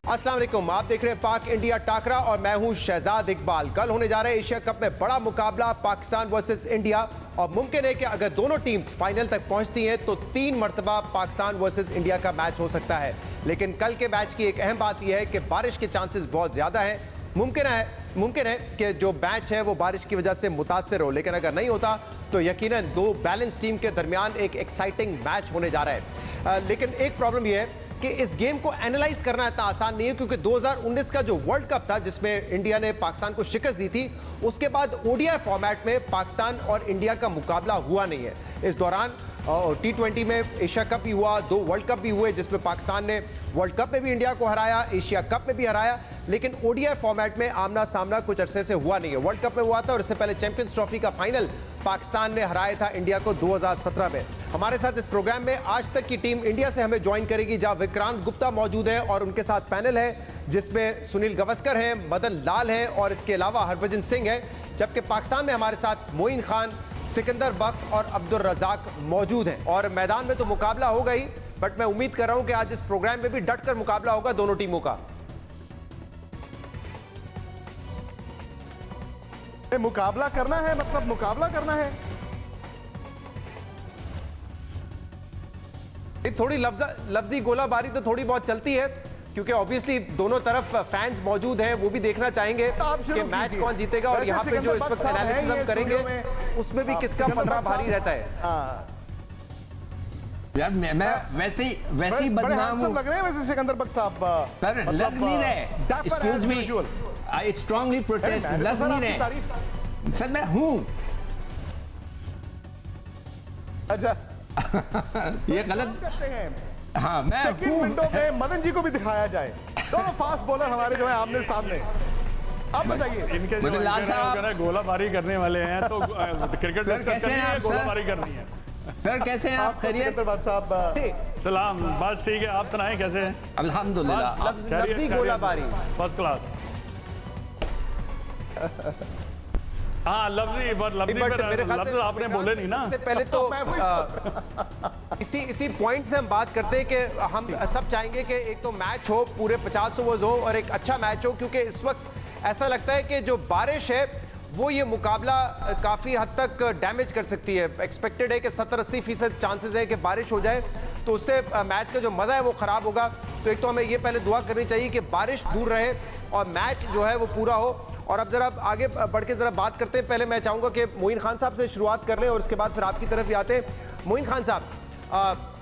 अस्सलाम वालेकुम, आप देख रहे हैं पाक इंडिया टाकरा और मैं हूं शहजाद इकबाल। कल होने जा रहे एशिया कप में बड़ा मुकाबला पाकिस्तान वर्सेस इंडिया और मुमकिन है कि अगर दोनों टीम्स फाइनल तक पहुंचती हैं तो 3 मरतबा पाकिस्तान वर्सेस इंडिया का मैच हो सकता है। लेकिन कल के मैच की एक अहम बात यह है कि बारिश के चांसेस बहुत ज़्यादा हैं। मुमकिन है कि जो मैच है वो बारिश की वजह से मुतासर हो, लेकिन अगर नहीं होता तो यकीनन दो बैलेंस टीम के दरमियान एक एक्साइटिंग मैच होने जा रहा है। लेकिन एक प्रॉब्लम यह है कि इस गेम को एनालाइज करना इतना आसान नहीं है, क्योंकि 2019 का जो वर्ल्ड कप था जिसमें इंडिया ने पाकिस्तान को शिकस्त दी थी, उसके बाद ओडीआई फॉर्मेट में पाकिस्तान और इंडिया का मुकाबला हुआ नहीं है। इस दौरान T20 में एशिया कप भी हुआ, 2 वर्ल्ड कप भी हुए जिसमें पाकिस्तान ने वर्ल्ड कप में भी इंडिया को हराया, एशिया कप में भी हराया, लेकिन ओडीआई फॉर्मेट में आमना सामना कुछ अरसे से हुआ नहीं है। वर्ल्ड कप में हुआ था और इससे पहले चैंपियंस ट्रॉफी का फाइनल पाकिस्तान ने हराया था इंडिया को 2017 में। हमारे साथ इस प्रोग्राम में आज तक की टीम इंडिया से हमें ज्वाइन करेगी, जहां विक्रांत गुप्ता मौजूद है और उनके साथ पैनल है जिसमें सुनील गावस्कर हैं, मदन लाल हैं और इसके अलावा हरभजन सिंह है। जबकि पाकिस्तान में हमारे साथ मोइन खान, सिकंदर बख्त और अब्दुल रजाक मौजूद हैं। और मैदान में तो मुकाबला होगा ही, बट मैं उम्मीद कर रहा हूं कि आज इस प्रोग्राम में भी डटकर मुकाबला होगा दोनों टीमों का। मुकाबला करना है, मतलब मुकाबला करना है। थोड़ी लफ्जी गोलाबारी तो थोड़ी बहुत चलती है, क्योंकि ऑब्वियसली दोनों तरफ फैंस मौजूद हैं, वो भी देखना चाहेंगे कि मैच कौन जीतेगा। और यहाँ पे जो इस वक्त एनालिसिस हम करेंगे उसमें भी किसका पलड़ा भारी रहता है। यार मैं वैसे ही बदनाम हूं। लग रहे हैं वैसे सिकंदर बख्त साहब, पर लग नहीं रहे। Excuse me, I strongly protest. लग नहीं रहे सर, मैं हूं। अच्छा ये गलत करते हैं। हाँ मैं हूं। मिनटों में मदन जी को भी दिखाया जाए, दोनों फास्ट बॉलर हमारे जो है आमने सामने। आप बताइए, इनके जो लाल साहब गोलाबारी करने वाले हैं तो क्रिकेट सर कैसे हैं आप? गोलाबारी करनी है। सर कैसे हैं आप? खैरियत? साहब सलाम, बस ठीक है, आप सुनाएं कैसे हैं? अल्हम्दुलिल्लाह। लफ्जी गोलाबारी फर्स्ट क्लास। हाँ लफ्जी लफ्ज आपने बोले नहीं ना। सबसे पहले तो इसी पॉइंट से हम बात करते हैं कि हम सब चाहेंगे कि एक तो मैच हो, पूरे 50 ओवर्स हो और एक अच्छा मैच हो, क्योंकि इस वक्त ऐसा लगता है कि जो बारिश है वो ये मुकाबला काफ़ी हद तक डैमेज कर सकती है। एक्सपेक्टेड है कि 70-80% चांसेस है कि बारिश हो जाए, तो उससे मैच का जो मज़ा है वो ख़राब होगा। तो एक तो हमें ये पहले दुआ करनी चाहिए कि बारिश दूर रहे और मैच जो है वो पूरा हो। और अब ज़रा आगे बढ़ के ज़रा बात करते हैं। पहले मैं चाहूँगा कि मोइन खान साहब से शुरुआत कर लें और उसके बाद फिर आपकी तरफ भी आते हैं। मोइन खान साहब,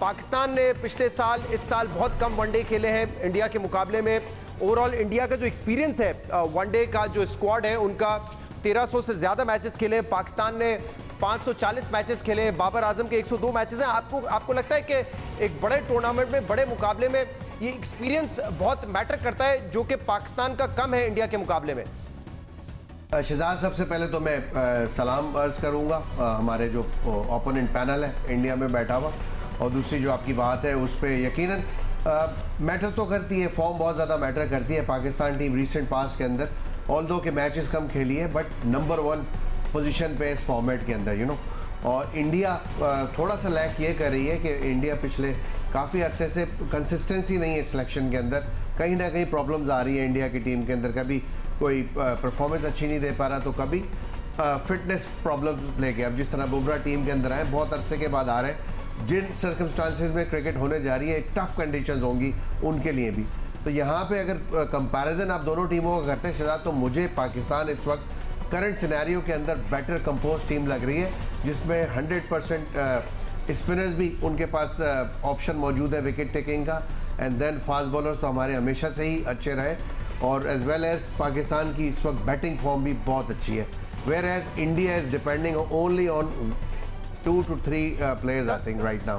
पाकिस्तान ने पिछले साल इस साल बहुत कम वनडे खेले हैं इंडिया के मुकाबले में। ओवरऑल इंडिया का जो एक्सपीरियंस है, वनडे का जो स्क्वाड है उनका 1300 से ज़्यादा मैचेस खेले। पाकिस्तान ने 540 मैचेस खेले, बाबर आजम के 102 मैचेस हैं। आपको लगता है कि एक बड़े टूर्नामेंट में, बड़े मुकाबले में ये एक्सपीरियंस बहुत मैटर करता है, जो कि पाकिस्तान का कम है इंडिया के मुकाबले में? शहजाद, सबसे पहले तो मैं सलाम अर्ज़ करूंगा हमारे जो ओपोनेंट पैनल है इंडिया में बैठा हुआ, और दूसरी जो आपकी बात है उस पर यकीनन मैटर तो करती है, फॉर्म बहुत ज़्यादा मैटर करती है। पाकिस्तान टीम रिसेंट पास्ट के अंदर ऑल्दो के मैचेस कम खेली है, बट नंबर 1 पोजीशन पे इस फॉर्मेट के अंदर और इंडिया थोड़ा सा लैक ये कर रही है कि इंडिया पिछले काफ़ी अरसे से कंसिस्टेंसी नहीं है सिलेक्शन के अंदर। कहीं ना कहीं प्रॉब्लम्स आ रही है इंडिया की टीम के अंदर, कभी कोई परफॉर्मेंस अच्छी नहीं दे पा रहा तो कभी फिटनेस प्रॉब्लम्स लेके। अब जिस तरह बुमराह टीम के अंदर आए, बहुत अरसे के बाद आ रहे हैं, जिन सर्कमस्टांसेस में क्रिकेट होने जा रही है टफ कंडीशंस होंगी उनके लिए भी। तो यहाँ पे अगर कंपैरिजन आप दोनों टीमों का करते हैं शहजाद, तो मुझे पाकिस्तान इस वक्त करंट सिनेरियो के अंदर बेटर कंपोज टीम लग रही है, जिसमें 100% स्पिनर्स भी उनके पास ऑप्शन मौजूद है विकेट टेकिंग का, एंड देन फास्ट बॉलर्स तो हमारे हमेशा से ही अच्छे रहे, और एज वेल एज पाकिस्तान की इस वक्त बैटिंग फॉर्म भी बहुत अच्छी है। Whereas India is depending only on 2 to 3 players I think right now.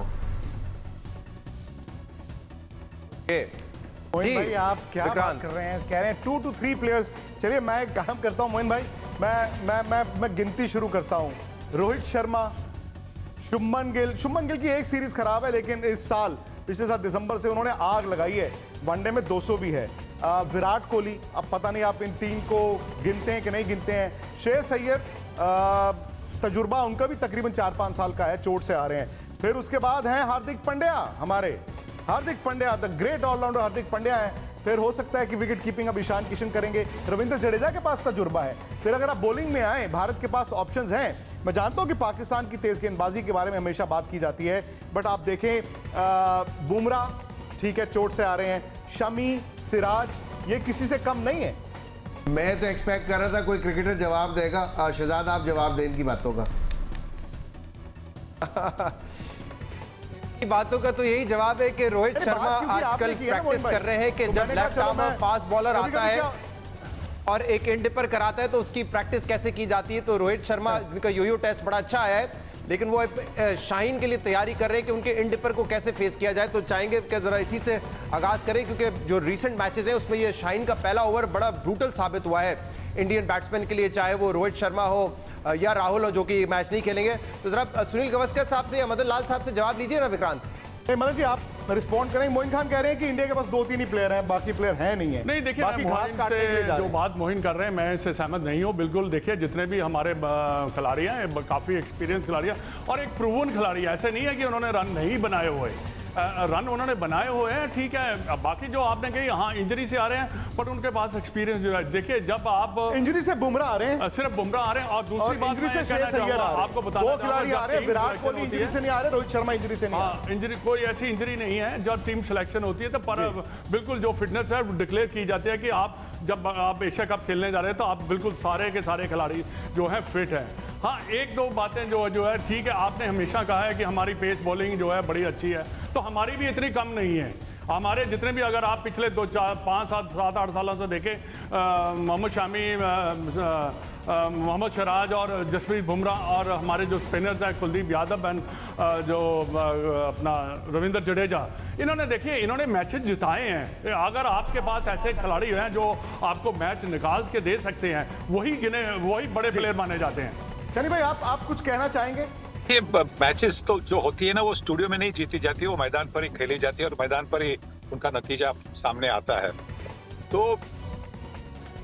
Moin भाई, आप क्या बात कर रहे हैं? कह रहे हैं 2 to 3 प्लेयर्स। चलिए मैं एक काम करता हूं मोइन भाई, मैं गिनती शुरू करता हूं। रोहित शर्मा, शुभमन गिल की एक सीरीज खराब है, लेकिन इस साल पिछले साल दिसंबर से उन्होंने आग लगाई है। वनडे में 200 भी है। विराट कोहली, अब पता नहीं आप इन 3 को गिनते हैं कि नहीं गिनते हैं। श्रेयस अय्यर, तजुर्बा उनका भी तकरीबन 4-5 साल का है, चोट से आ रहे हैं। फिर उसके बाद हैं हार्दिक पांड्या, हमारे Hardik Pandya the great allrounder Hardik Pandya है। फिर हो सकता है कि विकेट कीपिंग अब ईशान किशन करेंगे, रविंद्र जडेजा के पास तजुर्बा है। फिर अगर आप बॉलिंग में आए, भारत के पास ऑप्शंस हैं। मैं जानता हूं कि पाकिस्तान की तेज गेंदबाजी के बारे में हमेशा बात की जाती है, बट आप देखें बुमराह ठीक है चोट से आ रहे हैं, शमी, सिराज, ये किसी से कम नहीं है। मैं तो एक्सपेक्ट कर रहा था कोई क्रिकेटर जवाब देगा। शहजाद आप जवाब दें इनकी बातों का। बातों का तो यही जवाब है कि रोहित शर्मा आजकल प्रैक्टिस कर रहे हैं कि जब लेफ्ट आर्म फास्ट बॉलर आता है और एक एंड पर कराता है तो उसकी प्रैक्टिस कैसे की जाती है। तो रोहित शर्मा जिनका यो टेस्ट बड़ा अच्छा आया है, लेकिन वो शाहीन के लिए तैयारी कर रहे हैं कि उनके एंड पर को कैसे फेस किया जाए। तो चाहेंगे कि जरा इसी से आगाज करें, क्योंकि जो रीसेंट मैचेस हैं उसमें ये शाहीन का पहला ओवर बड़ा ब्रूटल साबित हुआ है इंडियन बैट्समैन के लिए, चाहे वो रोहित शर्मा हो या राहुल हो जो कि मैच नहीं खेलेंगे। तो जरा सुनील गावस्कर साहब से या मदन लाल साहब से जवाब लीजिए ना विक्रांत। मदन जी आप रिस्पॉन्ड करें। मोइन खान कह रहे हैं कि इंडिया के पास 2-3 ही प्लेयर हैं, बाकी प्लेयर हैं नहीं है। नहीं देखिए, बाकी घास काटने के लिए जा रहे जो हैं। बात मोहिन कर रहे हैं मैं इससे सहमत नहीं हूँ बिल्कुल। देखिए जितने भी हमारे खिलाड़ी हैं काफ़ी एक्सपीरियंस खिलाड़ी हैं और एक प्रूवन खिलाड़ी है। ऐसे नहीं है कि उन्होंने रन नहीं बनाए हुए, रन उन्होंने बनाए हुए हैं, ठीक है। अब बाकी जो आपने कही हाँ इंजरी से आ रहे हैं, बट उनके पास एक्सपीरियंस जो है। देखिए जब आप इंजरी से बुमराह आ रहे हैं, सिर्फ बुमराह आ रहे हैं और दूसरी बात इंजरी से मैं कहना चाहूंगा, आपको बताना दो खिलाड़ी आ रहे हैं, विराट कोहली इंजरी से नहीं आ रहे, रोहित शर्मा इंजरी से नहीं आ रहे। इंजरी कोई ऐसी इंजरी नहीं है। जब टीम सिलेक्शन होती है तो पर बिल्कुल जो फिटनेस है डिक्लेयर की जाती है कि आप जब आप एशिया कप खेलने जा रहे हैं तो आप बिल्कुल सारे के सारे खिलाड़ी जो है फिट हैं। हाँ एक दो बातें जो है ठीक है, आपने हमेशा कहा है कि हमारी पेस बॉलिंग जो है बड़ी अच्छी है, तो हमारी भी इतनी कम नहीं है। हमारे जितने भी अगर आप पिछले 2, 4, 5, 7, 8 सालों से देखें, मोहम्मद शामी, मोहम्मद सिराज और जसप्रीत बुमराह और हमारे जो स्पिनर्स हैं कुलदीप यादव एंड जो अपना रविंद्र जडेजा, इन्होंने देखिए इन्होंने मैचेस जिताए हैं। अगर आपके पास ऐसे खिलाड़ी हैं जो आपको मैच निकाल के दे सकते हैं, वही बड़े प्लेयर माने जाते हैं। सनी भाई आप कुछ कहना चाहेंगे? ये मैचेस तो जो होती है ना वो स्टूडियो में नहीं जीती जाती, वो मैदान पर ही खेली जाती है और मैदान पर ही उनका नतीजा सामने आता है। तो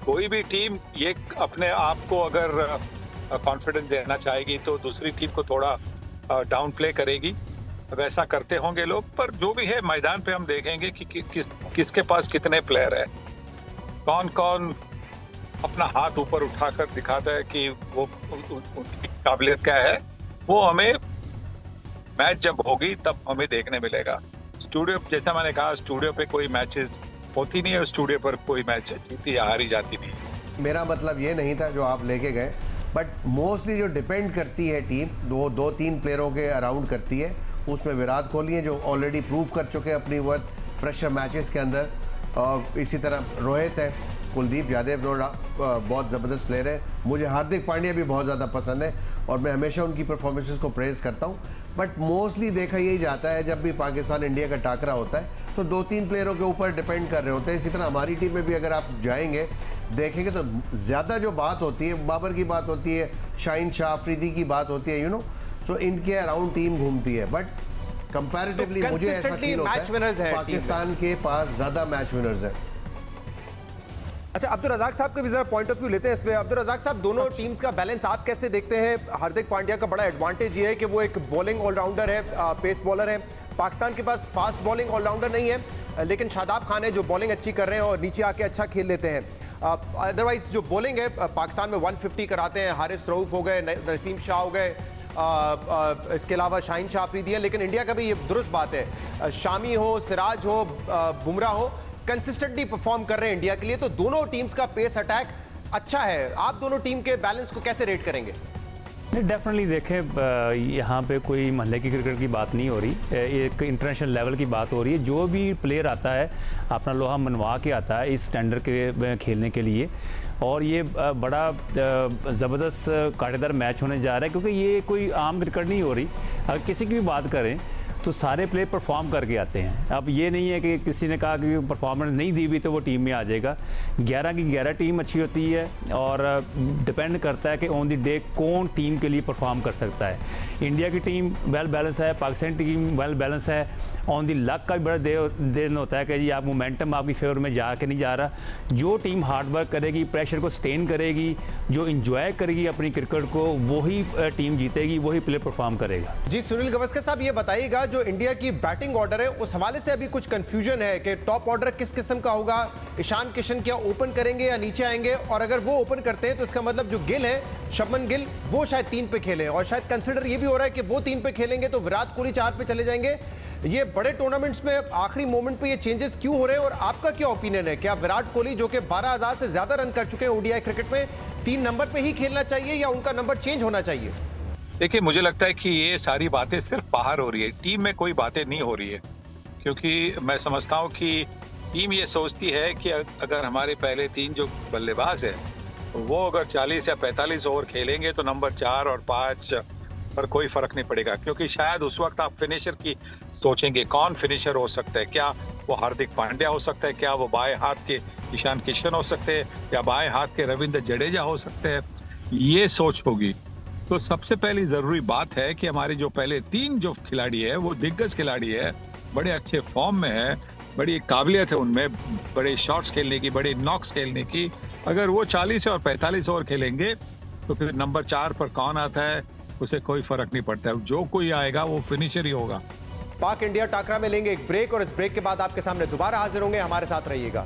कोई भी टीम ये अपने आप को अगर कॉन्फिडेंस देना चाहेगी तो दूसरी टीम को थोड़ा डाउन प्ले करेगी, वैसा करते होंगे लोग। पर जो भी है मैदान पे हम देखेंगे कि किसके पास कितने प्लेयर है, कौन कौन अपना हाथ ऊपर उठाकर दिखाता है कि वो उनकी काबिलियत क्या है। वो हमें मैच जब होगी तब हमें देखने मिलेगा। स्टूडियो जैसा मैंने कहा, स्टूडियो पे कोई मैचेस होती नहीं है, स्टूडियो पर कोई मैच जीती या हारी जाती नहीं। मेरा मतलब ये नहीं था जो आप लेके गए, बट मोस्टली जो डिपेंड करती है टीम 2-3 प्लेयरों के अराउंड करती है। उसमें विराट कोहली है जो ऑलरेडी प्रूव कर चुके हैं अपनी वर्थ प्रेशर मैचेस के अंदर, और इसी तरह रोहित है, कुलदीप यादव बहुत ज़बरदस्त प्लेयर है। मुझे हार्दिक पांड्या भी बहुत ज़्यादा पसंद है और मैं हमेशा उनकी परफॉर्मेंसेस को प्रेज करता हूँ। बट मोस्टली देखा यही जाता है जब भी पाकिस्तान इंडिया का टाकरा होता है तो 2-3 प्लेयरों के ऊपर डिपेंड कर रहे होते हैं। इसी तरह हमारी टीम में भी अगर आप जाएंगे देखेंगे तो ज़्यादा जो बात होती है, बाबर की बात होती है, शाहीन शाह अफरीदी की बात होती है, सो इनके अराउंड टीम घूमती है। बट कंपैरेटिवली तो मुझे ऐसा फील होता है पाकिस्तान के पास ज़्यादा मैच विनर्स हैं। अच्छा, अब्दुल रज़ाक साहब के भी जरा पॉइंट ऑफ व्यू लेते हैं इस पे। अब्दुल रज़ाक साहब, दोनों टीम्स का बैलेंस आप कैसे देखते हैं? हार्दिक पांड्या का बड़ा एडवांटेज ये है कि वो एक बॉलिंग ऑलराउंडर है, पेस बॉलर है। पाकिस्तान के पास फास्ट बॉलिंग ऑलराउंडर नहीं है, लेकिन शादाब खान है जो बॉलिंग अच्छी कर रहे हैं और नीचे आके अच्छा खेल लेते हैं। अदरवाइज जो बॉलिंग है पाकिस्तान में 150 कराते हैं, हारिस रऊफ हो गए, नसीम शाह हो गए, इसके अलावा शाहीन शाह अफरीदी है। लेकिन इंडिया का भी ये दुरुस्त बात है, शामी हो, सिराज हो, बुमराह हो, कंसिस्टेंटली परफॉर्म कर रहे हैं इंडिया के लिए। तो दोनों टीम्स का पेस अटैक अच्छा है। आप दोनों टीम के बैलेंस को कैसे रेट करेंगे? नहीं, डेफिनेटली देखें, यहाँ पे कोई महल्ले की क्रिकेट की बात नहीं हो रही, एक इंटरनेशनल लेवल की बात हो रही है। जो भी प्लेयर आता है अपना लोहा मनवा के आता है इस स्टैंडर्ड के खेलने के लिए, और ये बड़ा ज़बरदस्त कांटेदार मैच होने जा रहा है, क्योंकि ये कोई आम क्रिकेट नहीं हो रही। अगर किसी की भी बात करें तो सारे प्लेयर परफॉर्म करके आते हैं। अब ये नहीं है कि किसी ने कहा कि परफॉर्मेंस नहीं दी हुई तो वो टीम में आ जाएगा। 11 की 11 टीम अच्छी होती है और डिपेंड करता है कि ऑन द डे कौन टीम के लिए परफॉर्म कर सकता है। इंडिया की टीम वेल बैलेंस है, पाकिस्तान टीम वेल बैलेंस है। ऑन द लक का भी बड़ा देन होता है कि जी आप मोमेंटम आपकी फेवर में जा के नहीं जा रहा। जो टीम हार्ड वर्क करेगी, प्रेशर को स्टेन करेगी, जो इंजॉय करेगी अपनी क्रिकेट को, वही टीम जीतेगी, वही प्लेयर परफॉर्म करेगा। जी सुनील गावस्कर साहब, ये बताइएगा जो इंडिया की बैटिंग ऑर्डर है उस हवाले से अभी कुछ कंफ्यूजन है कि टॉप ऑर्डर किस किस्म का होगा। ईशान किशन क्या ओपन करेंगे या नीचे आएंगे, और अगर वो ओपन करते हैं तो इसका मतलब जो गिल है, शुभमन गिल, वो शायद 3 पे खेलें, और शायद कंसिडर ये भी हो रहा है कि वो 3 पे खेलेंगे तो विराट कोहली 4 पे चले जाएंगे। ये बड़े टूर्नामेंट्स में आखिरी मोमेंट पे ये चेंजेस क्यों हो रहे हैं, और आपका क्या ओपिनियन है? क्या विराट कोहली जो कि 12,000 से ज्यादा रन कर चुके हैं ओडीआई क्रिकेट में, 3 नंबर पे ही खेलना चाहिए या उनका नंबर चेंज होना चाहिए? देखिए, मुझे लगता है कि ये सारी बातें सिर्फ बाहर हो रही है, टीम में कोई बातें नहीं हो रही है। क्योंकि मैं समझता हूँ कि टीम ये सोचती है कि अगर हमारे पहले 3 जो बल्लेबाज है वो अगर 40 या 45 ओवर खेलेंगे तो नंबर 4 और 5 पर कोई फर्क नहीं पड़ेगा। क्योंकि शायद उस वक्त आप फिनिशर की सोचेंगे, कौन फिनिशर हो सकता है, क्या वो हार्दिक पांड्या हो सकता है, क्या वो बाएं हाथ के ईशान किशन हो सकते हैं, या बाएं हाथ के रविंद्र जडेजा हो सकते हैं, ये सोच होगी। तो सबसे पहली जरूरी बात है कि हमारे जो पहले 3 जो खिलाड़ी है वो दिग्गज खिलाड़ी है, बड़े अच्छे फॉर्म में है, बड़ी काबिलियत है उनमें, बड़े शॉट्स खेलने की, बड़े नॉक्स खेलने की। अगर वो 40 और 45 ओवर खेलेंगे तो फिर नंबर 4 पर कौन आता है उसे कोई फर्क नहीं पड़ता है, जो कोई आएगा वो फिनिशर ही होगा। पाक इंडिया टाकरा में लेंगे एक ब्रेक, और इस ब्रेक के बाद आपके सामने दोबारा हाजिर होंगे। हमारे साथ रहिएगा।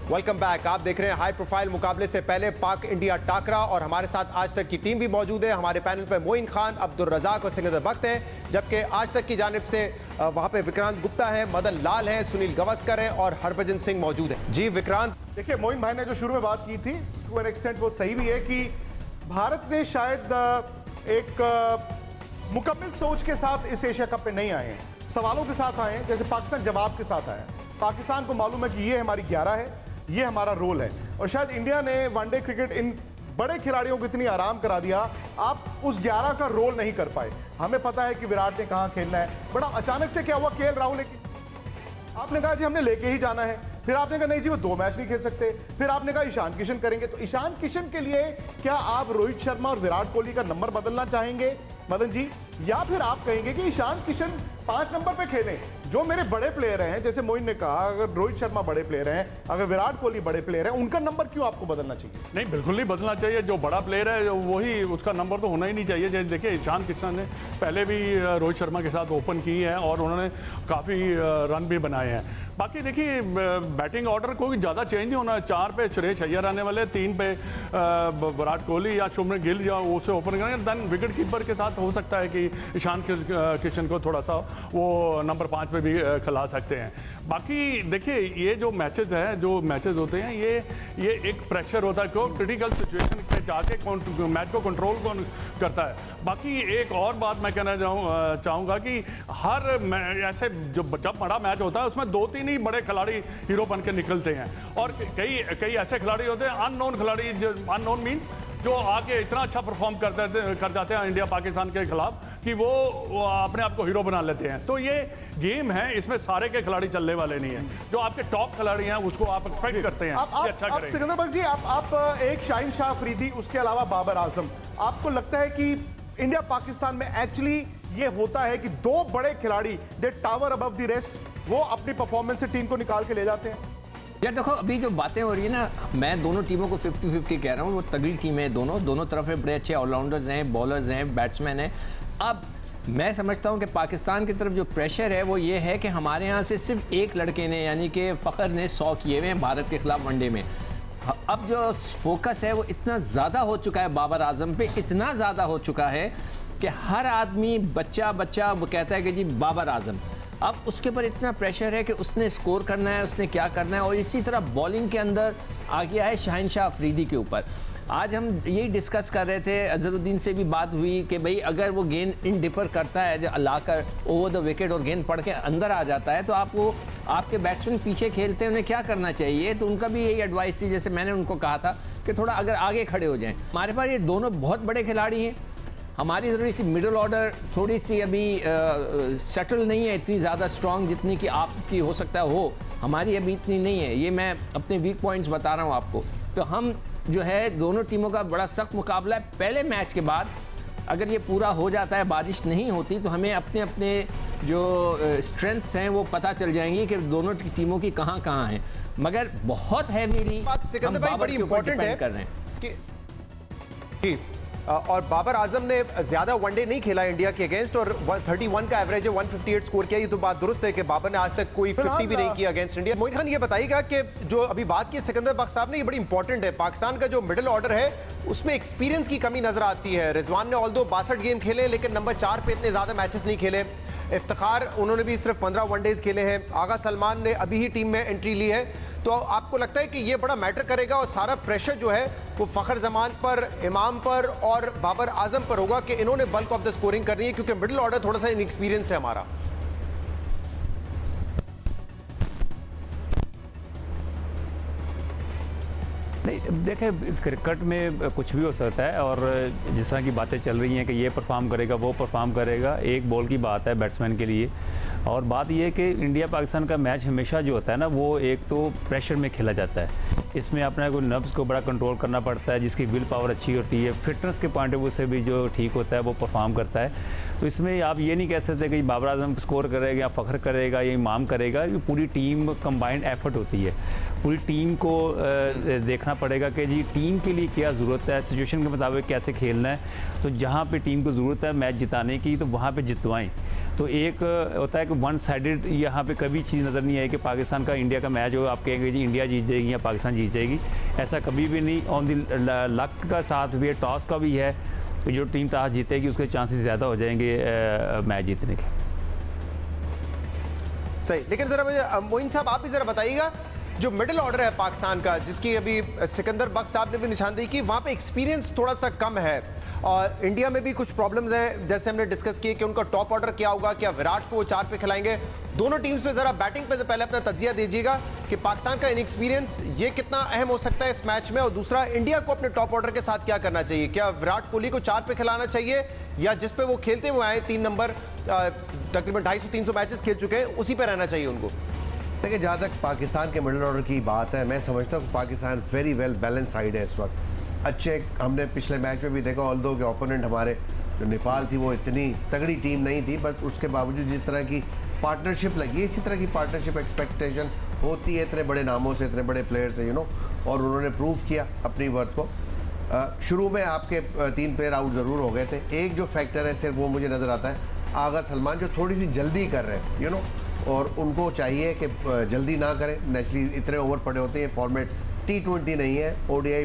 Welcome back. आप देख रहे हैं हाई प्रोफाइल मुकाबले से पहले पाक इंडिया टाकरा, और हमारे साथ आज तक की टीम भी मौजूद है। हमारे पैनल पे मोइन खान, अब्दुल रजाक और सिकंदर बख्त हैं, जबकि आज तक की जानिब से वहां पे विक्रांत गुप्ता है, मदन लाल है, सुनील गावस्कर है और हरभजन सिंह मौजूद है। जी विक्रांत। देखिए, मोइन भाई ने जो शुरू में बात की थी टू एन एक्सटेंट वो सही भी है कि भारत ने शायद एक मुकम्मल सोच के साथ इस एशिया कप में नहीं आए हैं, सवालों के साथ आए हैं, जैसे पाकिस्तान जवाब के साथ आया है। पाकिस्तान को मालूम है कि ये हमारी 11 है, ये हमारा रोल है, और शायद इंडिया ने वनडे क्रिकेट इन बड़े खिलाड़ियों को इतनी आराम करा दिया, आप उस 11 का रोल नहीं कर पाए। हमें पता है कि विराट ने कहां खेलना है, बड़ा अचानक से क्या हुआ, केएल राहुल आपने कहा जी हमने लेके ही जाना है, फिर आपने कहा नहीं जी वो 2 मैच नहीं खेल सकते, फिर आपने कहा ईशान किशन करेंगे। तो ईशान किशन के लिए क्या आप रोहित शर्मा और विराट कोहली का नंबर बदलना चाहेंगे मदन जी, या फिर आप कहेंगे कि ईशान किशन 5 नंबर पे खेलें? जो मेरे बड़े प्लेयर हैं, जैसे मोइन ने कहा, अगर रोहित शर्मा बड़े प्लेयर हैं, अगर विराट कोहली बड़े प्लेयर हैं, उनका नंबर क्यों आपको बदलना चाहिए? नहीं, बिल्कुल नहीं बदलना चाहिए। जो बड़ा प्लेयर है वही, उसका नंबर तो होना ही नहीं चाहिए। जैसे देखिए, ईशान किशन ने पहले भी रोहित शर्मा के साथ ओपन की है और उन्होंने काफ़ी रन भी बनाए हैं। बाकी देखिए, बैटिंग ऑर्डर कोई ज़्यादा चेंज नहीं होना। 4 पे सुरेश अय्यर आने वाले, 3 पे विराट कोहली या शुभमन गिल या उसे ओपन करेंगे। देन विकेट कीपर के साथ हो सकता है कि ईशान किशन को थोड़ा सा वो नंबर 5 पे भी खिला सकते हैं। बाकी देखिए, ये जो मैचेस हैं, जो मैचेस होते हैं, ये एक प्रेशर होता है, क्यों क्रिटिकल सिचुएशन पे जाके मैच को कंट्रोल कौन करता है। बाकी एक और बात मैं कहना चाहूँगा कि हर ऐसे जब बड़ा मैच होता है उसमें 2-3 ही बड़े खिलाड़ी हीरो बन के निकलते हैं, और कई ऐसे खिलाड़ी होते हैं अननोन खिलाड़ी, अननोन मीन्स जो आके इतना अच्छा परफॉर्म कर जाते हैं इंडिया पाकिस्तान के खिलाफ कि वो अपने आप को हीरो बना लेते हैं। तो ये गेम है, इसमें सारे के खिलाड़ी चलने वाले नहीं हैं। जो आपके टॉप खिलाड़ी हैं उसको आप एक्सपेक्ट करते हैं कि अच्छा करेंगे। सिकंदर बख्त जी, आप एक शाहिन शाह अफरीदी, उसके अलावा बाबर आजम, आपको लगता है कि इंडिया पाकिस्तान में एक्चुअली ये होता है कि 2 बड़े खिलाड़ी दे टावर अबव द रेस्ट, वो अपनी परफॉर्मेंस से टीम को निकाल के ले जाते हैं? यार देखो, अभी जो बातें हो रही है ना, मैं दोनों टीमों को 50-50 कह रहा हूँ। वो तगड़ी टीम है, दोनों तरफ में बड़े अच्छे ऑलराउंडर्स हैं, बॉलर्स हैं, बैट्समैन हैं। अब मैं समझता हूँ कि पाकिस्तान की तरफ जो प्रेशर है वो ये है कि हमारे यहाँ से सिर्फ एक लड़के ने, यानी कि फ़खर ने 100 किए हुए हैं भारत के खिलाफ वनडे में। अब जो फोकस है वो इतना ज़्यादा हो चुका है बाबर आजम पे, इतना ज़्यादा हो चुका है कि हर आदमी बच्चा वो कहता है कि जी बाबर आजम। अब उसके ऊपर इतना प्रेशर है कि उसने स्कोर करना है, उसने क्या करना है। और इसी तरह बॉलिंग के अंदर आ गया है शाहिन शाह अफरीदी के ऊपर। आज हम यही डिस्कस कर रहे थे, अजहरुद्दीन से भी बात हुई कि भाई अगर वो गेंद इन डिपर करता है, जो लाकर ओवर द विकेट और गेंद पड़ के अंदर आ जाता है, तो आपको आपके बैट्समैन पीछे खेलते हैं, उन्हें क्या करना चाहिए? तो उनका भी यही एडवाइस थी, जैसे मैंने उनको कहा था कि थोड़ा अगर आगे खड़े हो जाएं। हमारे पास ये दोनों बहुत बड़े खिलाड़ी हैं, हमारी थोड़ी सी मिडिल ऑर्डर थोड़ी सी अभी सेटल नहीं है, इतनी ज़्यादा स्ट्रॉन्ग जितनी कि आपकी हो सकता है हो, हमारी अभी इतनी नहीं है। ये मैं अपने वीक पॉइंट्स बता रहा हूँ आपको। तो हम जो है, दोनों टीमों का बड़ा सख्त मुकाबला है। पहले मैच के बाद अगर ये पूरा हो जाता है, बारिश नहीं होती, तो हमें अपने अपने जो स्ट्रेंथ्स हैं वो पता चल जाएंगी कि दोनों टीमों की कहाँ हैं। मगर बहुत हैवीली बात सिकंदर भाई बड़ी इंपॉर्टेंट है कर रहे हैं कि और बाबर आजम ने ज्यादा वनडे नहीं खेला इंडिया के अगेंस्ट और 131 का एवरेज है, 158 स्कोर किया। ये तो बात दुरुस्त है कि बाबर ने आज तक कोई 50 भी नहीं किया अगेंस्ट इंडिया। मोइन खान ये बताइएगा कि जो अभी बात की सिकंदर बख्श साहब ने, ये बड़ी इंपॉर्टेंट है। पाकिस्तान का जो मिडिल ऑर्डर है उसमें एक्सपीरियंस की कमी नजर आती है। रिजवान ने ऑल्दो 62 गेम खेले लेकिन नंबर 4 पे इतने ज्यादा मैचेस नहीं खेले। इफ्तिखार उन्होंने भी सिर्फ 15 वनडेज खेले हैं। आगा सलमान ने अभी ही टीम में एंट्री ली है। तो आपको लगता है कि ये बड़ा मैटर करेगा और सारा प्रेशर जो है वो फखर जमान पर, इमाम पर और बाबर आजम पर होगा कि इन्होंने बल्क ऑफ द स्कोरिंग करनी है, क्योंकि मिडिल ऑर्डर थोड़ा सा इनएक्सपीरियंस्ड है हमारा। नहीं, देखें क्रिकेट में कुछ भी हो सकता है और जिस तरह की बातें चल रही हैं कि ये परफॉर्म करेगा, वो परफॉर्म करेगा, एक बॉल की बात है बैट्समैन के लिए। और बात ये है कि इंडिया पाकिस्तान का मैच हमेशा जो होता है ना, वो एक तो प्रेशर में खेला जाता है। इसमें अपने को नर्व्स को बड़ा कंट्रोल करना पड़ता है, जिसकी विल पावर अच्छी होती है, फिटनेस के पॉइंट ऑफ व्यू से भी जो ठीक होता है वो परफॉर्म करता है। तो इसमें आप ये नहीं कह सकते कि बाबर आजम स्कोर करेगा या फ़ख्र करेगा या इमाम करेगा। ये पूरी टीम कंबाइंड एफर्ट होती है। पूरी टीम को देखना पड़ेगा कि जी टीम के लिए क्या ज़रूरत है, सिचुएशन के मुताबिक कैसे खेलना है। तो जहाँ पे टीम को ज़रूरत है मैच जिताने की, तो वहाँ पे जितवाएं। तो एक होता है कि वन साइडेड यहाँ पे कभी चीज़ नज़र नहीं आई कि पाकिस्तान का इंडिया का मैच हो, आप कहेंगे जी इंडिया जीत जाएगी या पाकिस्तान जीत जाएगी। ऐसा कभी भी नहीं। ऑन दी लक का साथ भी है, टॉस का भी है कि जो टीम टॉस जीतेगी उसके चांसेस ज़्यादा हो जाएंगे मैच जीतने के। सही, लेकिन जरा मुझे मोइन साहब आप भी जरा बताइएगा, जो मिडिल ऑर्डर है पाकिस्तान का, जिसकी अभी सिकंदर बख्श साहब ने भी निशानदेही की, वहाँ पे एक्सपीरियंस थोड़ा सा कम है। और इंडिया में भी कुछ प्रॉब्लम्स हैं, जैसे हमने डिस्कस किए कि उनका टॉप ऑर्डर क्या होगा, क्या विराट को वो 4 पे खिलाएंगे। दोनों टीम्स पे जरा बैटिंग पे से पहले अपना तज्जिया दीजिएगा कि पाकिस्तान का इनएक्सपीरियंस ये कितना अहम हो सकता है इस मैच में, और दूसरा इंडिया को अपने टॉप ऑर्डर के साथ क्या करना चाहिए। क्या विराट कोहली को 4 पे खिलाना चाहिए या जिस पे वो खेलते हुए आए 3 नंबर, तकरीबन 250-300 मैचेस खेल चुके हैं, उसी पे रहना चाहिए उनको। देखिए, जहाँ तक पाकिस्तान के मिडिल ऑर्डर की बात है, मैं समझता हूँ Pakistan very well balance side है इस वक्त। अच्छे, हमने पिछले मैच में भी देखा, ऑल्दो के ओपोनेंट हमारे जो नेपाल थी वो इतनी तगड़ी टीम नहीं थी, बट उसके बावजूद जिस तरह की पार्टनरशिप लगी, इसी तरह की पार्टनरशिप एक्सपेक्टेशन होती है इतने बड़े नामों से, इतने बड़े प्लेयर से, और उन्होंने प्रूव किया अपनी वर्थ को। शुरू में आपके 3 प्लेयर आउट ज़रूर हो गए थे। एक जो फैक्टर है सिर्फ वो मुझे नज़र आता है आगा सलमान, जो थोड़ी सी जल्दी कर रहे हैं, और उनको चाहिए कि जल्दी ना करें। नेचुरली इतने ओवर पड़े होते हैं, फॉर्मेट T20 नहीं है, ODI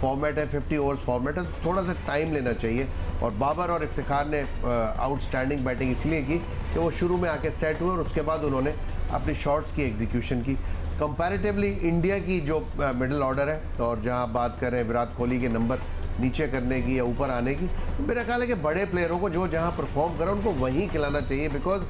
फॉर्मेट है, 50 ओवर्स फॉर्मेट है, तो थोड़ा सा टाइम लेना चाहिए। और बाबर और इफ्तिखार ने आउटस्टैंडिंग बैटिंग इसलिए की कि वो शुरू में आके सेट हुए और उसके बाद उन्होंने अपनी शॉट्स की एग्जीक्यूशन की। कंपैरेटिवली इंडिया की जो मिडिल ऑर्डर है, और जहाँ बात करें विराट कोहली के नंबर नीचे करने की या ऊपर आने की, तो मेरा ख्याल है कि बड़े प्लेयरों को जो जहाँ परफॉर्म करें उनको वहीं खिलाना चाहिए। बिकॉज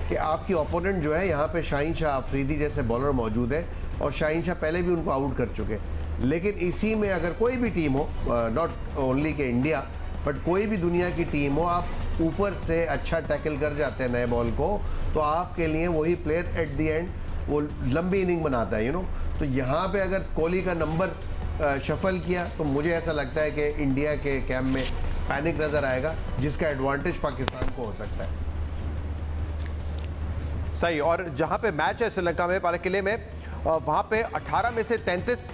कि आपकी ओपोनेंट जो है यहाँ पे शाहीन शाह अफरीदी जैसे बॉलर मौजूद है, और शाहीन शाह पहले भी उनको आउट कर चुके। लेकिन इसी में अगर कोई भी टीम हो, नॉट ओनली के इंडिया, बट कोई भी दुनिया की टीम हो, आप ऊपर से अच्छा टैकल कर जाते हैं नए बॉल को, तो आपके लिए वही प्लेयर एट द एंड वो लंबी इनिंग बनाता है। तो यहाँ पे अगर कोहली का नंबर शफल किया, तो मुझे ऐसा लगता है कि इंडिया के कैम्प में पैनिक नज़र आएगा, जिसका एडवांटेज पाकिस्तान को हो सकता है। सही, और जहाँ पे मैच है श्रीलंका में पालक किले में, वहाँ पे 18 में से 33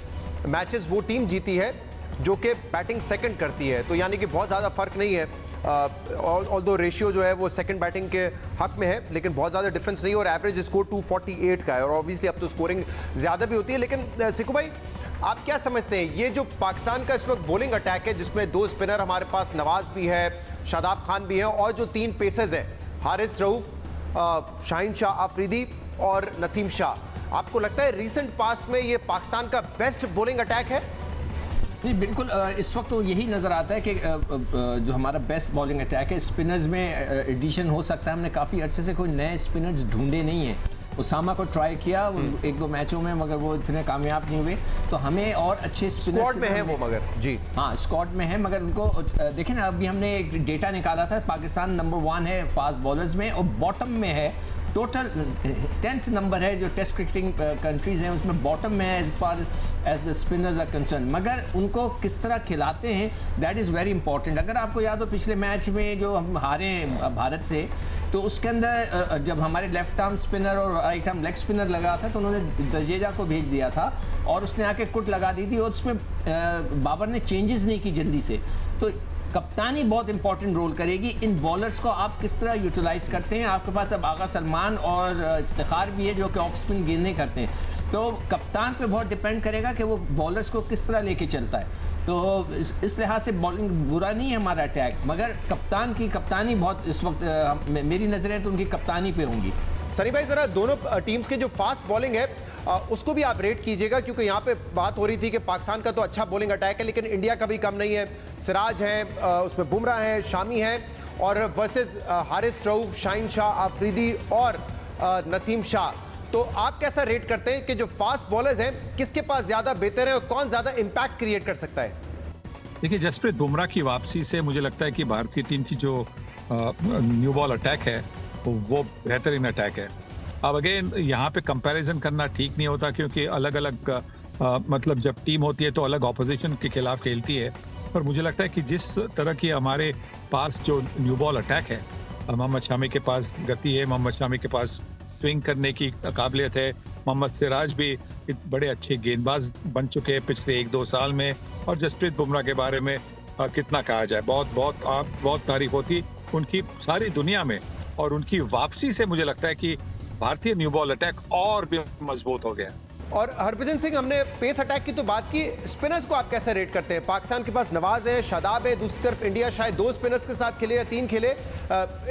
मैचेस वो टीम जीती है जो कि बैटिंग सेकंड करती है। तो यानी कि बहुत ज़्यादा फर्क नहीं है, ऑल्दो रेशियो जो है वो सेकंड बैटिंग के हक में है, लेकिन बहुत ज़्यादा डिफरेंस नहीं, और एवरेज स्कोर 248 का है, और ऑब्वियसली अब तो स्कोरिंग ज़्यादा भी होती है। लेकिन सिकू भाई, आप क्या समझते हैं, ये जो पाकिस्तान का इस वक्त बॉलिंग अटैक है, जिसमें 2 स्पिनर हमारे पास नवाज भी है, शादाब खान भी है, और जो 3 पेसर्स हैं, हारिस रऊफ, शाहीन शाह अफरीदी और नसीम शाह, आपको लगता है रीसेंट पास्ट में ये पाकिस्तान का बेस्ट बॉलिंग अटैक है? नहीं, बिल्कुल इस वक्त तो यही नज़र आता है कि जो हमारा बेस्ट बॉलिंग अटैक है, स्पिनर्स में एडिशन हो सकता है। हमने काफ़ी अरसे से कोई नए स्पिनर्स ढूंढे नहीं हैं। उसामा को ट्राई किया 1-2 मैचों में, मगर वो इतने कामयाब नहीं हुए। तो हमें और अच्छे स्पिनर्स स्क्वाड में है वो, मगर जी हाँ स्क्वाड में है, मगर उनको देखें ना, अभी हमने एक डेटा निकाला था, पाकिस्तान नंबर 1 है फास्ट बॉलर्स में, और बॉटम में है, टोटल 10th नंबर है जो टेस्ट क्रिकेटिंग कंट्रीज हैं उसमें बॉटम में है as far as the spinners are concerned. मगर उनको किस तरह खिलाते हैं, दैट इज़ वेरी इंपॉर्टेंट। अगर आपको याद हो पिछले मैच में जो हम हारे हैं भारत से, तो उसके अंदर जब हमारे लेफ्ट आर्म स्पिनर और राइट आर्म लेग स्पिनर लगा था, तो उन्होंने जडेजा को भेज दिया था और उसने आके कुट लगा दी थी, और उसमें बाबर ने चेंजेस नहीं की जल्दी से। तो कप्तानी बहुत इंपॉर्टेंट रोल करेगी। इन बॉलर्स को आप किस तरह यूटिलाइज करते हैं। आपके पास अब आगा सलमान और इफ्तिखार भी है जो कि ऑफ स्पिन गेंदें करते हैं, तो कप्तान पे बहुत डिपेंड करेगा कि वो बॉलर्स को किस तरह लेके चलता है। तो इस लिहाज से बॉलिंग बुरा नहीं है हमारा अटैक, मगर कप्तान की कप्तानी बहुत इस वक्त मेरी नज़रें तो उनकी कप्तानी पे होंगी। सनी भाई जरा दोनों टीम्स के जो फास्ट बॉलिंग है उसको भी आप रेट कीजिएगा, क्योंकि यहाँ पे बात हो रही थी कि पाकिस्तान का तो अच्छा बॉलिंग अटैक है लेकिन इंडिया का भी कम नहीं है। सिराज है, उसमें बुमराह है, शामी है, और वर्सेस हारिस रऊफ, शाहीन शाह आफरीदी और नसीम शाह। तो आप कैसा रेट करते हैं कि जो फास्ट बॉलर्स हैं किसके पास ज़्यादा बेहतर है और कौन ज़्यादा इम्पैक्ट क्रिएट कर सकता है? देखिए, जसप्रीत बुमराह की वापसी से मुझे लगता है कि भारतीय टीम की जो न्यू बॉल अटैक है वो बेहतरीन अटैक है। अब अगेन यहाँ पे कंपैरिजन करना ठीक नहीं होता, क्योंकि अलग अलग मतलब जब टीम होती है तो अलग ऑपोजिशन के खिलाफ खेलती है। पर मुझे लगता है कि जिस तरह की हमारे पास जो न्यू बॉल अटैक है, मोहम्मद शामी के पास गति है, मोहम्मद शामी के पास स्विंग करने की काबिलियत है, मोहम्मद सिराज भी बड़े अच्छे गेंदबाज बन चुके हैं पिछले 1-2 साल में, और जसप्रीत बुमराह के बारे में कितना कहा जाए, बहुत तारीफ होती उनकी सारी दुनिया में। और उनकी वापसी से मुझे लगता है कि भारतीय न्यू बॉल अटैक और भी मजबूत हो गया। और हरभजन सिंह, हमने पेस अटैक की तो बात की, स्पिनर्स को आप कैसे रेट करते हैं? पाकिस्तान के पास नवाज है, शादाब है, दूसरी तरफ इंडिया शायद 2 स्पिनर्स के साथ खेले या 3 खेले।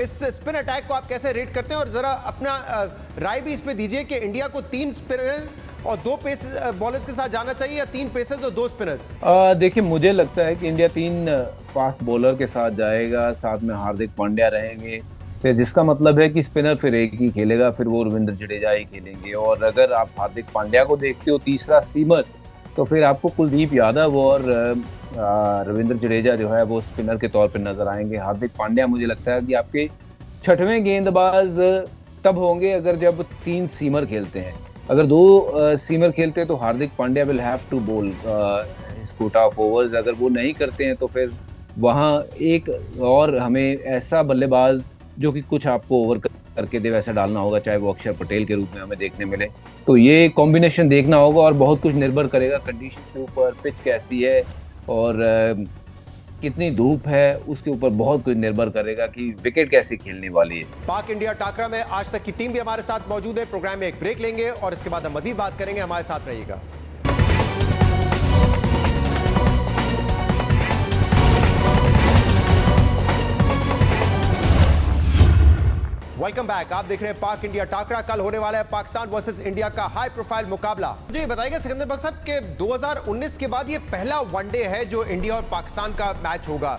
इस स्पिन अटैक को आप कैसे रेट करते हैं? और ज़रा अपना राय भी इस पर दीजिए कि इंडिया को 3 स्पिनर और 2 पेस बॉलर्स के साथ जाना चाहिए या 3 पेसर्स और 2 स्पिनर्स? देखिए, मुझे लगता है कि इंडिया 3 फास्ट बॉलर के साथ जाएगा, साथ में हार्दिक पांड्या रहेंगे, फिर जिसका मतलब है कि स्पिनर फिर एक ही खेलेगा, फिर वो रविंद्र जडेजा ही खेलेंगे। और अगर आप हार्दिक पांड्या को देखते हो तीसरा सीमर, तो फिर आपको कुलदीप यादव और रविंद्र जडेजा जो है वो स्पिनर के तौर पर नजर आएंगे। हार्दिक पांड्या मुझे लगता है कि आपके 6वें गेंदबाज तब होंगे अगर जब 3 सीमर खेलते हैं। अगर 2 सीमर खेलते हैं तो Hardik Pandya will have to बोल स्कूट ऑफ ओवर्स। अगर वो नहीं करते हैं तो फिर वहाँ एक और हमें ऐसा बल्लेबाज जो कि कुछ आपको ओवर करके दे वैसा डालना होगा, चाहे वो अक्षर पटेल के रूप में हमें देखने मिले। तो ये कॉम्बिनेशन देखना होगा और बहुत कुछ निर्भर करेगा कंडीशंस के ऊपर, पिच कैसी है और कितनी धूप है, उसके ऊपर बहुत कुछ निर्भर करेगा कि विकेट कैसे खेलने वाली है। पाक इंडिया टाकरा में आज तक की टीम भी हमारे साथ मौजूद है। प्रोग्राम में एक ब्रेक लेंगे और इसके बाद हम मजीद बात करेंगे। हमारे साथ रहिएगा। Welcome back. आप देख रहे हैं पाक इंडिया टाकरा। कल होने वाला है पाकिस्तान वर्सेस इंडिया का हाई प्रोफाइल मुकाबला। मुझे ये बताइएगा सिकंदर बख्श साहब कि 2019 के बाद ये पहला वनडे है जो इंडिया और पाकिस्तान का मैच होगा।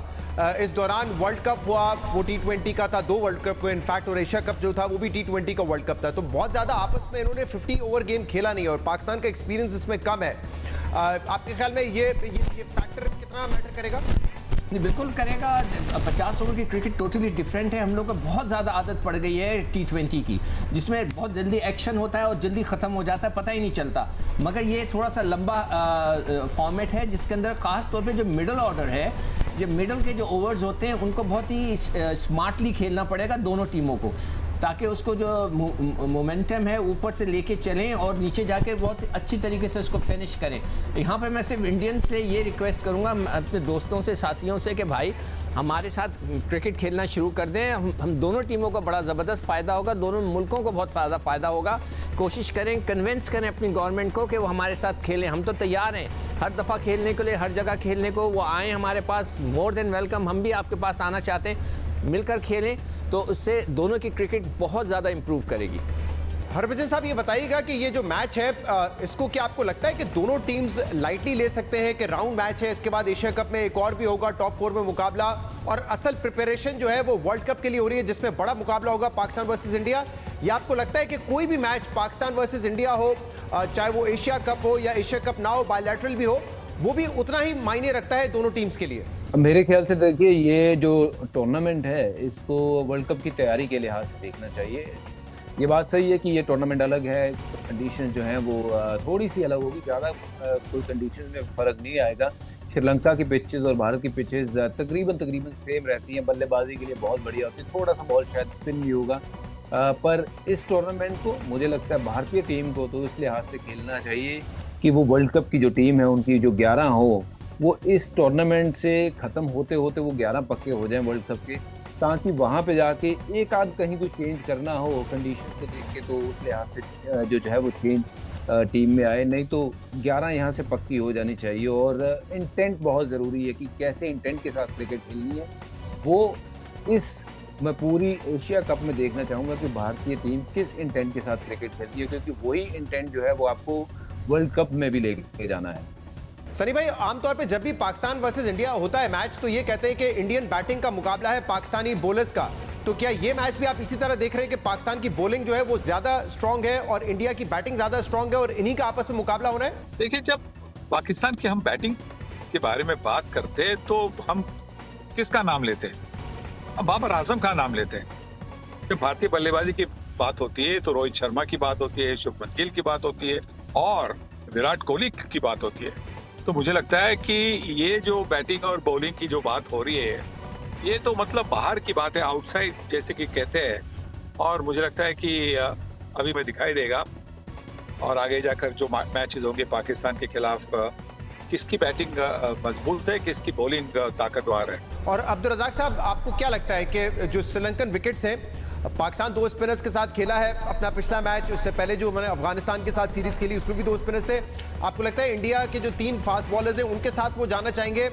इस दौरान वर्ल्ड कप हुआ, वो T20 का था, 2 वर्ल्ड कप हुए इनफैक्ट, और एशिया कप जो था वो भी T20 का वर्ल्ड कप था। तो बहुत ज़्यादा आपस में इन्होंने 50 ओवर गेम खेला नहीं है और पाकिस्तान का एक्सपीरियंस इसमें कम है। आपके ख्याल में ये फैक्टर कितना मैटर करेगा? नहीं, बिल्कुल करेगा। 50 ओवर की क्रिकेट टोटली डिफरेंट है। हम लोग को बहुत ज़्यादा आदत पड़ गई है T20 की, जिसमें बहुत जल्दी एक्शन होता है और जल्दी ख़त्म हो जाता है, पता ही नहीं चलता। मगर ये थोड़ा सा लंबा फॉर्मेट है जिसके अंदर ख़ास तौर पे जो मिडल ऑर्डर है, जो मिडल के जो ओवर्स होते हैं उनको बहुत ही स्मार्टली खेलना पड़ेगा दोनों टीमों को, ताकि उसको जो मोमेंटम है ऊपर से लेके चलें और नीचे जाके बहुत अच्छी तरीके से उसको फिनिश करें। यहाँ पे मैं सिर्फ इंडियन से ये रिक्वेस्ट करूँगा अपने दोस्तों से, साथियों से, कि भाई हमारे साथ क्रिकेट खेलना शुरू कर दें। हम दोनों टीमों को बड़ा ज़बरदस्त फ़ायदा होगा, दोनों मुल्कों को बहुत ज़्यादा फ़ायदा होगा। कोशिश करें, कन्विंस करें अपनी गवर्नमेंट को कि वो हमारे साथ खेलें। हम तो तैयार हैं हर दफ़ा खेलने के लिए, हर जगह खेलने को। वो आएँ हमारे पास, मोर देन वेलकम। हम भी आपके पास आना चाहते हैं, मिलकर खेलें, तो उससे दोनों की क्रिकेट बहुत ज़्यादा इंप्रूव करेगी। हरभजन साहब, ये बताइएगा कि ये जो मैच है इसको क्या आपको लगता है कि दोनों टीम्स लाइटली ले सकते हैं कि राउंड मैच है, इसके बाद एशिया कप में एक और भी होगा, टॉप 4 में मुकाबला, और असल प्रिपरेशन जो है वो वर्ल्ड कप के लिए हो रही है जिसमें बड़ा मुकाबला होगा पाकिस्तान वर्सेस इंडिया? या आपको लगता है कि कोई भी मैच पाकिस्तान वर्सेस इंडिया हो, चाहे वो एशिया कप हो या एशिया कप ना हो, बायलैटरल भी हो, वो भी उतना ही मायने रखता है दोनों टीम्स के लिए? मेरे ख्याल से देखिए, ये जो टूर्नामेंट है इसको वर्ल्ड कप की तैयारी के लिहाज से देखना चाहिए। ये बात सही है कि ये टूर्नामेंट अलग है, कंडीशन जो हैं वो थोड़ी सी अलग होगी, ज़्यादा कोई कंडीशन में फ़र्क नहीं आएगा। श्रीलंका की पिचेस और भारत की पिचेस तकरीबन सेम रहती हैं, बल्लेबाजी के लिए बहुत बढ़िया होती है, थोड़ा सा बॉल शायद स्पिन भी होगा। पर इस टूर्नामेंट को मुझे लगता है भारतीय टीम को तो इस लिहाज से खेलना चाहिए कि वो वर्ल्ड कप की जो टीम है उनकी जो 11 हो वो इस टूर्नामेंट से ख़त्म होते होते वो 11 पक्के हो जाएं वर्ल्ड कप के, ताकि वहाँ पे जाके एक आध कहीं कोई चेंज करना हो कंडीशंस को देख के, तो उस लिहाज से जो है वो चेंज टीम में आए। नहीं तो 11 यहाँ से पक्की हो जानी चाहिए। और इंटेंट बहुत ज़रूरी है कि कैसे इंटेंट के साथ क्रिकेट खेलनी है, वो मैं पूरी एशिया कप में देखना चाहूँगा कि भारतीय टीम किस इंटेंट के साथ क्रिकेट खेलती है, क्योंकि वही इंटेंट जो है वो आपको वर्ल्ड कप में भी लेके जाना है। सनी भाई, आमतौर पे जब भी पाकिस्तान वर्सेस इंडिया होता है मैच, तो ये कहते हैं कि इंडियन बैटिंग का मुकाबला है पाकिस्तानी बॉलर्स का। तो क्या ये मैच भी आप इसी तरह देख रहे हैं कि पाकिस्तान की बॉलिंग जो है वो ज्यादा स्ट्रांग है और इंडिया की बैटिंग ज्यादा स्ट्रांग है और इन्हीं का आपस में मुकाबला होना है? देखिए, जब पाकिस्तान की हम बैटिंग के बारे में बात करते हैं तो हम किसका नाम लेते हैं? अब बाबर आजम का नाम लेते हैं। जब भारतीय बल्लेबाजी की बात होती है तो रोहित शर्मा की बात होती है, शुभमन गिल की बात होती है और विराट कोहली की बात होती है। तो मुझे लगता है कि ये जो बैटिंग और बॉलिंग की जो बात हो रही है, ये तो मतलब बाहर की बात है, आउटसाइड जैसे कि कहते हैं। और मुझे लगता है कि अभी में दिखाई देगा और आगे जाकर जो मैचेस होंगे पाकिस्तान के खिलाफ, किसकी बैटिंग मजबूत है, किसकी बॉलिंग ताकतवर है। और अब्दुल रज़ाक साहब, आपको क्या लगता है कि जो श्रीलंकन विकेट्स हैं, पाकिस्तान 2 स्पिनर्स के साथ खेला है अपना पिछला मैच, उससे पहले जो मैंने अफगानिस्तान के साथ सीरीज खेली उसमें भी 2 स्पिनर्स थे। आपको लगता है इंडिया के जो 3 फास्ट बॉलर्स हैं उनके साथ वो जाना चाहेंगे,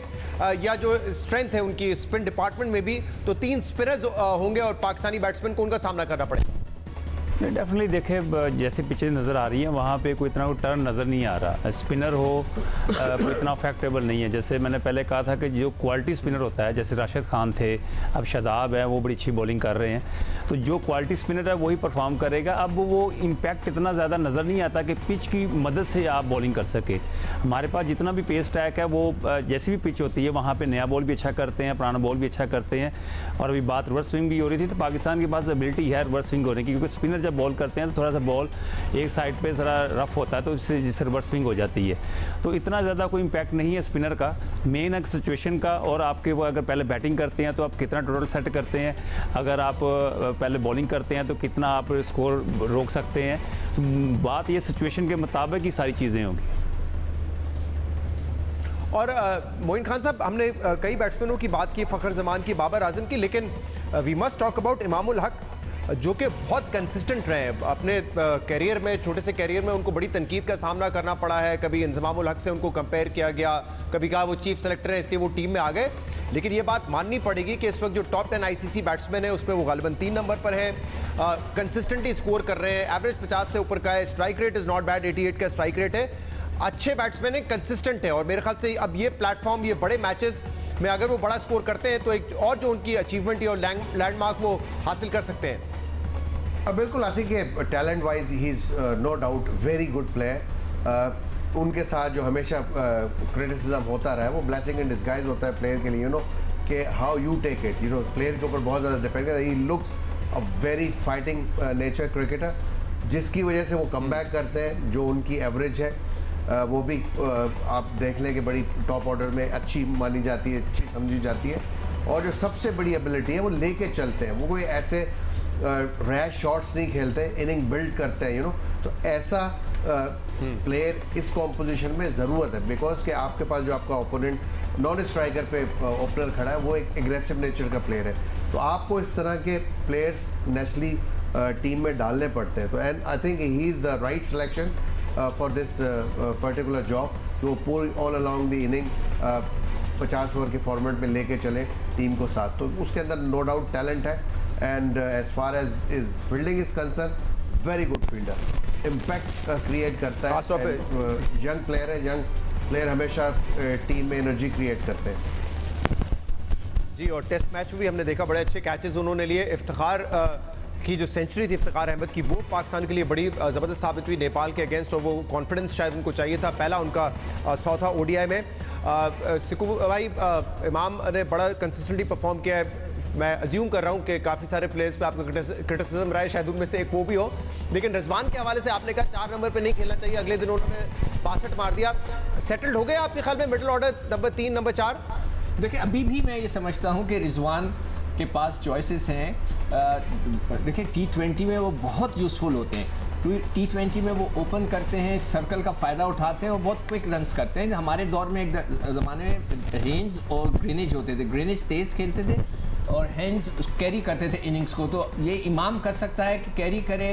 या जो स्ट्रेंथ है उनकी स्पिन डिपार्टमेंट में भी, तो 3 स्पिनर्स होंगे और पाकिस्तानी बैट्समैन को उनका सामना करना पड़ेगा? डेफिनेटली देखें, जैसे पिचें नज़र आ रही हैं वहाँ पे कोई इतना टर्न नज़र नहीं आ रहा। स्पिनर हो कोई इतना अफेक्टेबल नहीं है। जैसे मैंने पहले कहा था कि जो क्वालिटी स्पिनर होता है, जैसे राशिद खान थे, अब शादाब है, वो बड़ी अच्छी बॉलिंग कर रहे हैं, तो जो क्वालिटी स्पिनर है वही परफॉर्म करेगा। अब वो इम्पैक्ट इतना ज़्यादा नज़र नहीं आता कि पिच की मदद से आप बॉलिंग कर सके। हमारे पास जितना भी पेस ट्रैक है वो जैसी भी पिच होती है वहाँ पर नया बॉल भी अच्छा करते हैं, पुराना बॉल भी अच्छा करते हैं। और अभी बात रिवर्स स्विंग भी हो रही थी, तो पाकिस्तान के पास एबिलिटी है रिवर्स स्विंग होने की, क्योंकि स्पिनर जब बॉल करते हैं तो थोड़ा सा बॉल एक साइड पे थोड़ा रफ होता है, तो इससे जिससे रिवर्स स्विंग हो जाती है। तो इतना ज़्यादा कोई इम्पैक्ट नहीं है स्पिनर का, मेन है सिचुएशन का। और आपके वो अगर पहले बैटिंग करते हैं तो आप कितना टोटल सेट करते हैं, अगर आप पहले बॉलिंग करते हैं तो कितना आप स्कोर रोक सकते हैं। तो बात ये सिचुएशन के मुताबिक ही सारी चीज़ें होंगी। और मोइन खान साहब, हमने कई बैट्समैनों की बात की, फ़खर जमान की, बाबर आजम की, लेकिन we must talk about Imamul Haq, जो कि बहुत कंसिस्टेंट रहे हैं अपने कैरियर में। छोटे से कैरियर में उनको बड़ी तनकीद का सामना करना पड़ा है। कभी इंजमामुल हक से उनको कंपेयर किया गया, कभी कहा वो चीफ सेलेक्टर है इसलिए वो टीम में आ गए। लेकिन ये बात माननी पड़ेगी कि इस वक्त जो टॉप 10 आईसीसी बैट्समैन है उसमें वो गालिबन 3 नंबर पर है। कंसिस्टेंटली स्कोर कर रहे हैं, एवरेज 50 से ऊपर का है, strike rate is not bad, 88 का स्ट्राइक रेट है। अच्छे बैट्समैन है, कंसिस्टेंट है, और मेरे ख्याल से अब ये प्लेटफॉर्म, ये बड़े मैचेस में अगर वो बड़ा स्कोर करते हैं तो एक और जो उनकी अचीवमेंट और लैंडमार्क वो हासिल कर सकते हैं। बिल्कुल, I think talent wise he is no doubt very good player. उनके साथ जो हमेशा क्रिटिसिज्म होता रहा है वो ब्लेसिंग इन डिस्गाइज होता है प्लेयर के लिए, यू नो, कि how you take it, you know, player के ऊपर बहुत ज़्यादा डिपेंड करता है। He looks a very fighting nature cricketer, जिसकी वजह से वो कम बैक करते हैं। जो उनकी एवरेज है वो भी आप देख लें कि बड़ी टॉप ऑर्डर में अच्छी मानी जाती है, अच्छी समझी जाती है। और जो सबसे बड़ी एबिलिटी है वो लेके चलते हैं, वो कोई ऐसे रैश शॉट्स नहीं खेलते, इनिंग बिल्ड करते हैं, यू नो। तो ऐसा प्लेयर इस कॉम्पोजिशन में ज़रूरत है, बिकॉज कि आपके पास जो आपका ओपोनेंट नॉन स्ट्राइकर पे ओपनर खड़ा है वो एक एग्रेसिव नेचर का प्लेयर है। तो आपको इस तरह के प्लेयर्स नेशनली टीम में डालने पड़ते हैं। तो and I think he is the right selection for this particular job. तो पूरी all along the inning 50 over के फॉर्मेट में लेके चले टीम को साथ, तो उसके अंदर नो डाउट टैलेंट है। And as far as is fielding is concern, very good fielder, impact create करता है। यंग प्लेयर है, यंग प्लेयर हमेशा टीम में एनर्जी क्रिएट करते हैं जी। और टेस्ट मैच में भी हमने देखा बड़े अच्छे कैचेस उन्होंने लिए। इफ्तिखार की जो सेंचुरी थी इफ्तिखार अहमद की, वो पाकिस्तान के लिए बड़ी ज़बरदस्त साबित हुई नेपाल के अगेंस्ट, और वो कॉन्फिडेंस शायद उनको चाहिए था। पहला उनका 100 था ओडीआई में। सिकू भाई, इमाम ने बड़ा कंसिस्टेंटली परफॉर्म किया है। मैं अज्यूम कर रहा हूँ कि काफ़ी सारे प्लेयर्स पे आपका क्रिटिसिज्म रहा है, शायद उनमें से एक वो भी हो। लेकिन रिजवान के हवाले से आपने कहा 4 नंबर पे नहीं खेलना चाहिए, अगले दिन उन्होंने 62 मार दिया। सेटल्ड हो गए आपके ख्याल में मिडिल ऑर्डर नंबर 3, नंबर 4? देखिए, अभी भी मैं ये समझता हूँ कि रिजवान के पास चॉइसेस हैं। देखिए, T20 में वो बहुत यूज़फुल होते हैं। T20 में वो ओपन करते हैं, सर्कल का फ़ायदा उठाते हैं और बहुत क्विक रन्स करते हैं। हमारे दौर में एक ज़माने में हेंज और ग्रीनिज होते थे, ग्रीनिज तेज़ खेलते थे और हेंज कैरी करते थे इनिंग्स को। तो ये इमाम कर सकता है कि कैरी करे,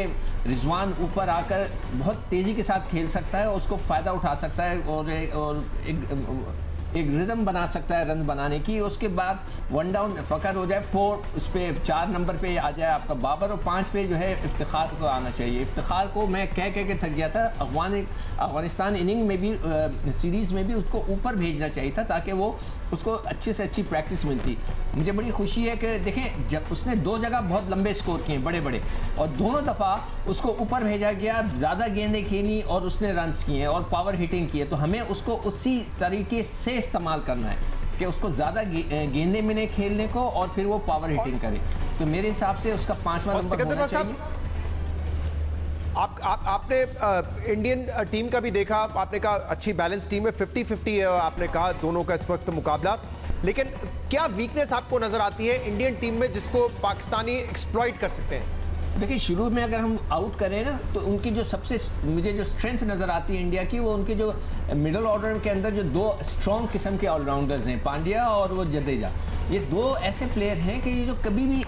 रिजवान ऊपर आकर बहुत तेज़ी के साथ खेल सकता है, उसको फ़ायदा उठा सकता है और एक रिदम बना सकता है रन बनाने की। उसके बाद 1 डाउन फ़कर हो जाए, 4 उस पर 4 नंबर पे आ जाए आपका बाबर और 5 पे जो है इफ्तिखार को आना चाहिए। इफ्तिखार को मैं कह के थक गया था, अफगानिस्तान इनिंग में भी सीरीज़ में भी उसको ऊपर भेजना चाहिए था ताकि वो उसको अच्छे से अच्छी प्रैक्टिस मिलती। मुझे बड़ी खुशी है कि देखें जब उसने 2 जगह बहुत लंबे स्कोर किए बड़े बड़े और दोनों दफ़ा उसको ऊपर भेजा गया, ज़्यादा गेंदें खेली और उसने रन्स किए और पावर हिटिंग किए। तो हमें उसको उसी तरीके से इस्तेमाल करना है कि उसको ज़्यादा गेंदें मिले खेलने को और फिर वो पावर हिटिंग करे। तो मेरे हिसाब से उसका 5वां नंबर होना चाहिए। आपने इंडियन टीम का भी देखा, आपने कहा अच्छी बैलेंस टीम है, 50-50 है आपने कहा दोनों का इस वक्त मुकाबला। लेकिन क्या वीकनेस आपको नजर आती है इंडियन टीम में जिसको पाकिस्तानी एक्सप्लॉइट कर सकते हैं? देखिए शुरू में अगर हम आउट करें ना तो उनकी जो सबसे मुझे जो स्ट्रेंथ नज़र आती है इंडिया की, वो उनके जो मिडिल ऑर्डर के अंदर जो 2 स्ट्रॉन्ग किस्म के ऑलराउंडर्स हैं, पांड्या और वो जडेजा। ये 2 ऐसे प्लेयर हैं कि ये जो कभी भी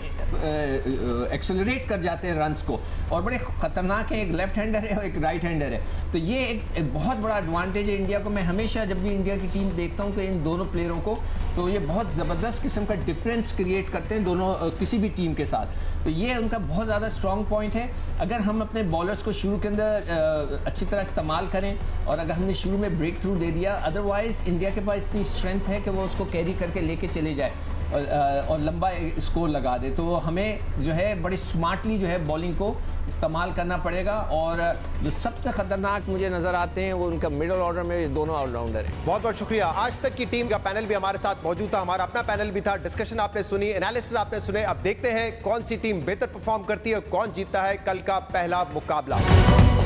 एक्सेलरेट कर जाते हैं रन्स को और बड़े ख़तरनाक है। एक लेफ्ट हैंडर है और एक राइट हैंडर है। तो ये एक बहुत बड़ा एडवांटेज है इंडिया को। मैं हमेशा जब भी इंडिया की टीम देखता हूँ कि इन दोनों प्लेयरों को, तो ये बहुत ज़बरदस्त किस्म का डिफरेंस क्रिएट करते हैं दोनों किसी भी टीम के साथ। तो ये उनका बहुत ज़्यादा स्ट्रॉन्ग पॉइंट है। अगर हम अपने बॉलर्स को शुरू के अंदर अच्छी तरह इस्तेमाल करें और अगर हमने शुरू में ब्रेक थ्रू दे दिया, अदरवाइज़ इंडिया के पास इतनी स्ट्रेंथ है कि वो उसको कैरी करके लेके चले जाए और लंबा स्कोर लगा दे। तो हमें जो है बड़ी स्मार्टली जो है बॉलिंग को इस्तेमाल करना पड़ेगा। और जो सबसे ख़तरनाक मुझे नज़र आते हैं वो उनका मिडिल ऑर्डर में ये दोनों ऑलराउंडर हैं। बहुत बहुत शुक्रिया। आज तक की टीम का पैनल भी हमारे साथ मौजूद था, हमारा अपना पैनल भी था, डिस्कशन आपने सुनी, एनालिसिस आपने सुने। अब देखते हैं कौन सी टीम बेहतर परफॉर्म करती है, कौन जीतता है कल का पहला मुकाबला।